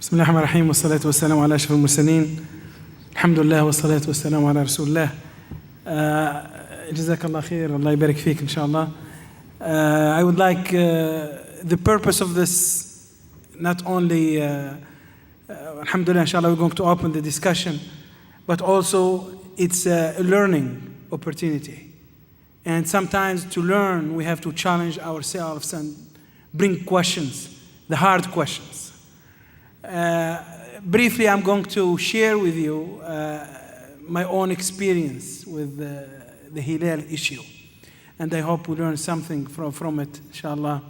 بسم الله الرحمن الرحيم والصلاة والسلام على أشرف المرسلين. الحمد لله والصلاة والسلام على رسول الله. جزاك الله خير. الله يبارك فيك إن شاء الله. I would like the purpose of this, not only alhamdulillah, inshallah, we're going to open the discussion, but also it's a learning opportunity. And sometimes to learn, we have to challenge ourselves and bring questions, the hard questions. Briefly, I'm going to share with you my own experience with the Hilal issue. And I hope we learn something from it, inshallah.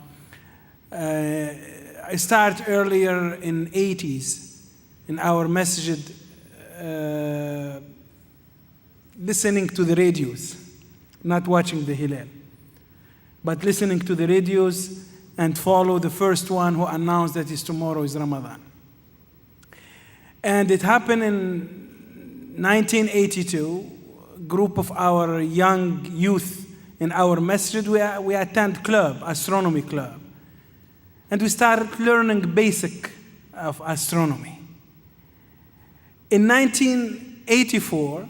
I started earlier in 80s in our masjid, listening to the radios, not watching the Hilal, but listening to the radios and follow the first one who announced that tomorrow is Ramadan. And it happened in 1982. A group of our young youth in our masjid, we attend club, astronomy club. And we started learning basic of astronomy. In 1984,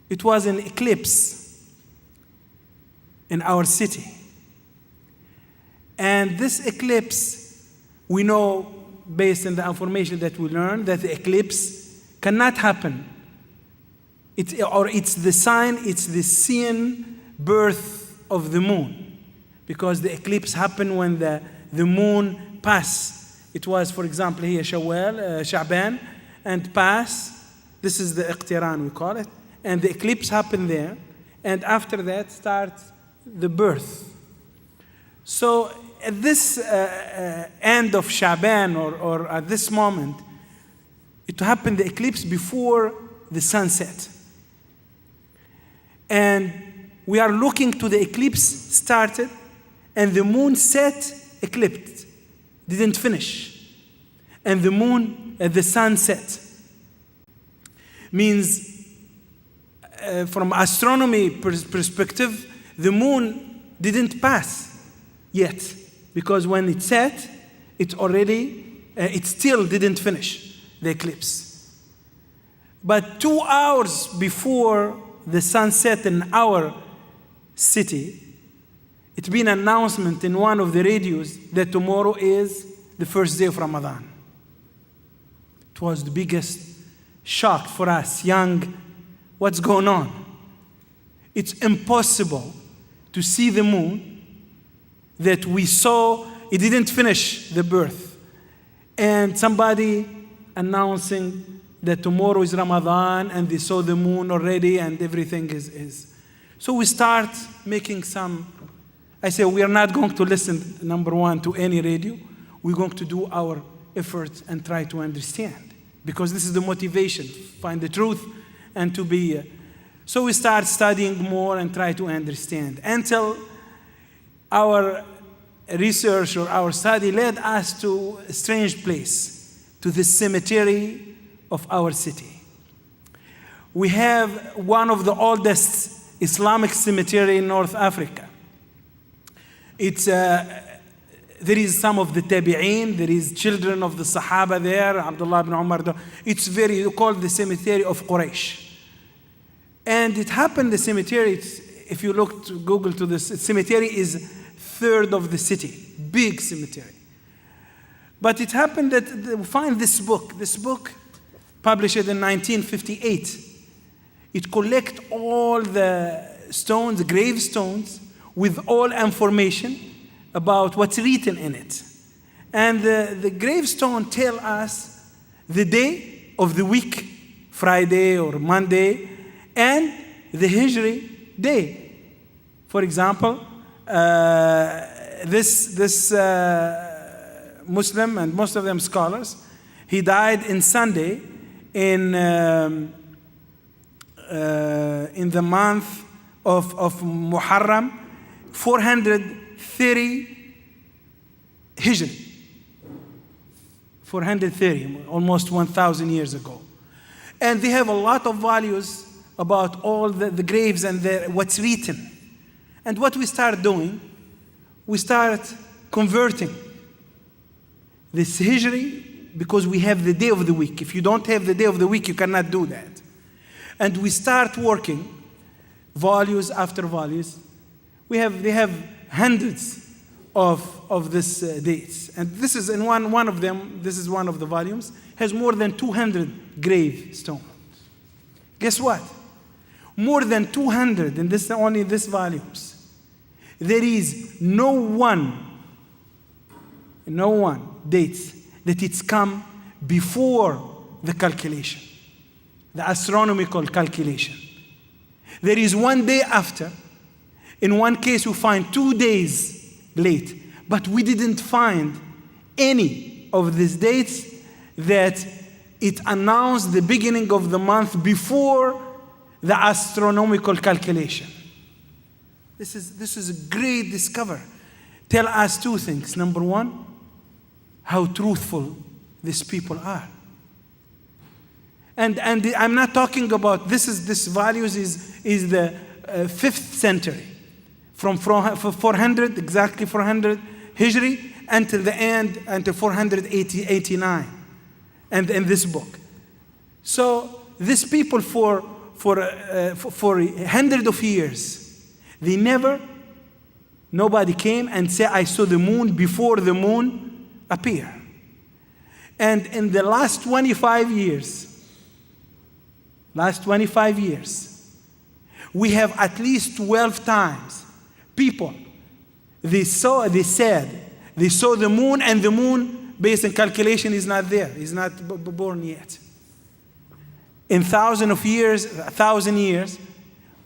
it was an eclipse in our city. And this eclipse, we know, based on the information that we learned, that the eclipse cannot happen. It's the sign, it's the seen birth of the moon. Because the eclipse happened when the moon passed. It was, for example, here Sha'ban, and pass. This is the Iqtiran, we call it. And the eclipse happened there. And after that starts the birth. So at this end of Sha'ban, or at this moment, it happened, the eclipse, before the sunset. And we are looking to the eclipse started, and the moon set, eclipsed, didn't finish. And the moon, the sun set. Means, from astronomy perspective, the moon didn't pass yet. Because when it set, it still didn't finish the eclipse. But 2 hours before the sunset in our city, it's been an announcement in one of the radios that tomorrow is the first day of Ramadan. It was the biggest shock for us, young. What's going on? It's impossible to see the moon that we saw. It didn't finish the birth. And somebody announcing that tomorrow is Ramadan, and they saw the moon already, and everything is. So we start making I say, we are not going to listen, number one, to any radio. We're going to do our efforts and try to understand. Because this is the motivation, find the truth and to be. So we start studying more and try to understand. Until our research or our study led us to a strange place, to the cemetery of our city. We have one of the oldest Islamic cemetery in North Africa. There is some of the tabi'een, there is children of the Sahaba there, Abdullah ibn Umar. It's called the cemetery of Quraysh. And it happened, the cemetery, if you look to Google to this, cemetery is third of the city, big cemetery. But it happened that we find this book published in 1958. It collects all the stones, the gravestones, with all information about what's written in it. And the gravestone tell us the day of the week, Friday or Monday, and the Hijri day. For example, this Muslim, and most of them scholars, he died in Sunday in the month of Muharram, 430 Hijri. 430, almost 1,000 years ago. And they have a lot of values about all the graves and what's written. And what we start doing, we start converting this Hijri because we have the day of the week. If you don't have the day of the week, you cannot do that. And we start working values after values. They have hundreds of these dates. And this is in one of them, this is one of the volumes, has more than 200 gravestones. Guess what? More than 200 in only these volumes. There is no one dates that it's come before the calculation, the astronomical calculation. There is one day after. In one case, we find 2 days late, but we didn't find any of these dates that it announced the beginning of the month before the astronomical calculation. This is a great discovery. Tell us two things. Number one, how truthful these people are. And I'm not talking about this values is the 5th century, from 400 exactly 400 Hijri until the end, until 489, and in this book. So these people for hundreds of years, nobody came and said, I saw the moon before the moon appeared. And in the last 25 years, we have at least 12 times people, they said they saw the moon, and the moon, based on calculation, is not there. It's not born yet. In 1,000 years,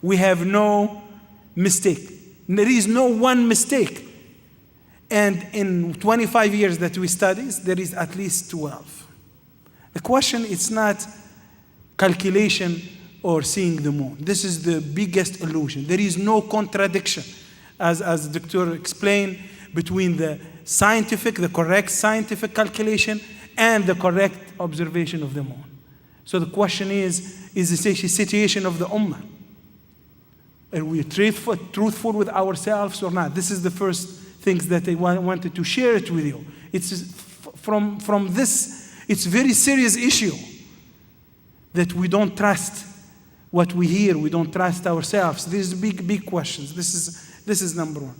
we have no mistake. There is no one mistake. And in 25 years that we study, there is at least 12. The question is not calculation or seeing the moon. This is the biggest illusion. There is no contradiction, as the doctor explained, between the correct scientific calculation and the correct observation of the moon. So the question is the situation of the Ummah? Are we truthful with ourselves or not? This is the first things that I wanted to share it with you. It's from this, it's a very serious issue that we don't trust what we hear. We don't trust ourselves. These big questions. This is number one.